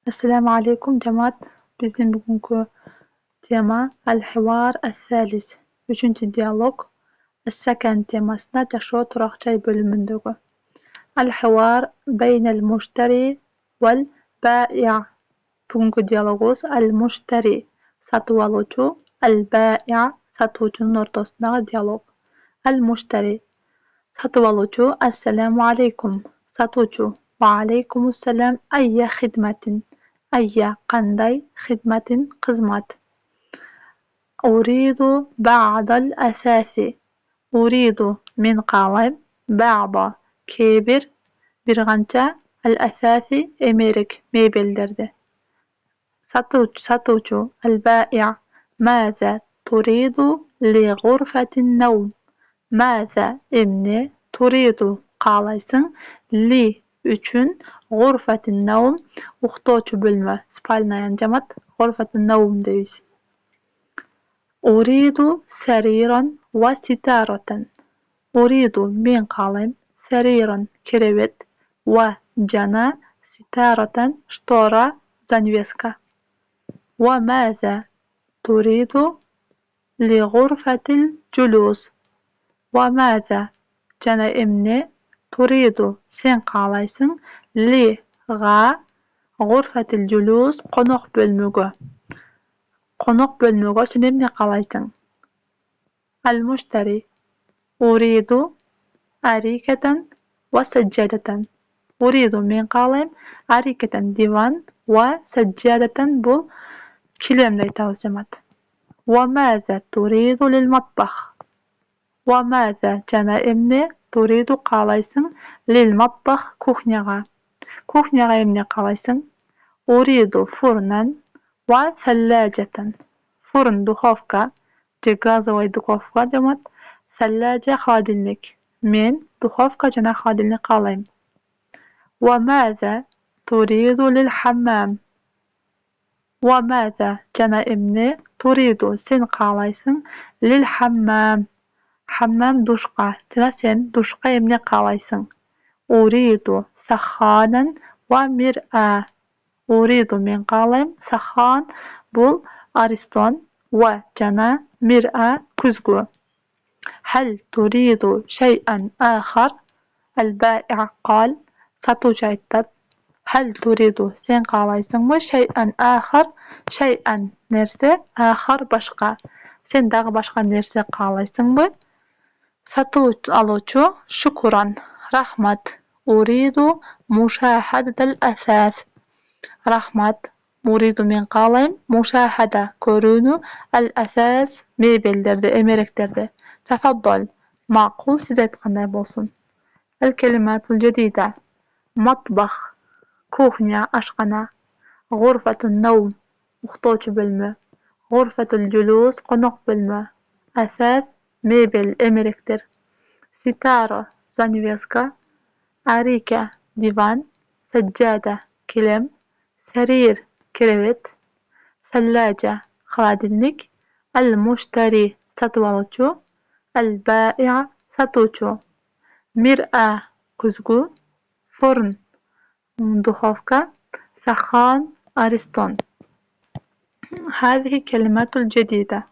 Assalamu alaikum jamoat. Bizim bugungi tema al-hivar al-thalith. Üçüncü dialog. As-sakan temasida jashow turoq-joy bo'limidagi. Al-hivar bayna al-mushtari wal ba'i'. Bugungi dialogimiz al-mushtari sotib oluvchi, al-ba'i' sotuvchining o'rtasidagi dialog. Al-mushtari sotib oluvchi: Assalomu alaykum. Sotuvchi: Va alaykum assalom. Ayya xidmatin. Ayya qanday xidmatin xizmat. Uridu ba'dal asasi. Uridu men qalayim ba'da kebir bir qancha al asasi emerik mebellerdi. Sotuvchi al-ba'i' maza turidu li ghurfatin nawm. Maza emni turidu qalaysan li üçün ghurfatin nawm uxtovchi bölme spalnaya jamat ghurfatin nawm deymiz. Uridu sariran va sitaratan. Uridu men qalayim sariran kerevet va jana sitaratan shtora zanveska. Wa maza turidu li ghurfatil julus. Wa maza jana emni turidu sen qalaysan li g'a ghurfatil julus qo'noq bölmöge. Qo'noq bölmöge sen emni qalaysan. Al-mushtari uridu arikatan va sajjadatan. Uridu men qalayim arikatan divan va sajjadatan bul kilemni aytamiz jamat. Wa maza turidu lil matbakh. Wa maza jana emni turidu qalaysan lil matbakh kuxnyaga. Kuxnyaga emni qalaysan. Uridu furnan va thallajatan. Furn duxovka, gazovay duxovka jamat. Thallaja xodilnik. Men duxovka jana xodilnik qalayim. Wa maza turidu lil hammam. Wa maza jana emni turidu sen qalaysan lil hammam. Hammam duşqa. Jana sen duşqa emni qalaysan. Uridu sakhanan va mir'a. Uridu men qalayim sakhan bul ariston va jana mir'a kuzgu. Hal turidu shay'an akhar? Al-ba'i' qal. Sotuvchi aytdi. Hal turidu sen qalaysanmi shay'an akhar? Shay'an nerse akhar boshqa. Sen dag'i boshqa nerse qalaysanmi? Sotuvchi aluvchi shukran. Rahmat. Uridu mushahadatal asas. Rahmat. Uridu men qalayim mushahada ko'runu al asas mebellerdi, emereklerdi. Tafaddal. Ma'qul siz aytganday bo'lsin. Al-kalimatul jadida. Matbakh kuxnya ashxona. Ghurfatun nawm uxtovchi bölme. Ghurfatul julus qo'noq bölme. Asas mebel emerekdir. Sitara zanveska. Arika divan. Sajjada kilem. Sarir kerevet. Thallaja xodilnik. Al-mushtari sotib oluvchi. Al-ba'i' sotuvchi. Mir'a kuzgu. Furn duxovka. Sakhan ariston. هذه كلمات الجديدة.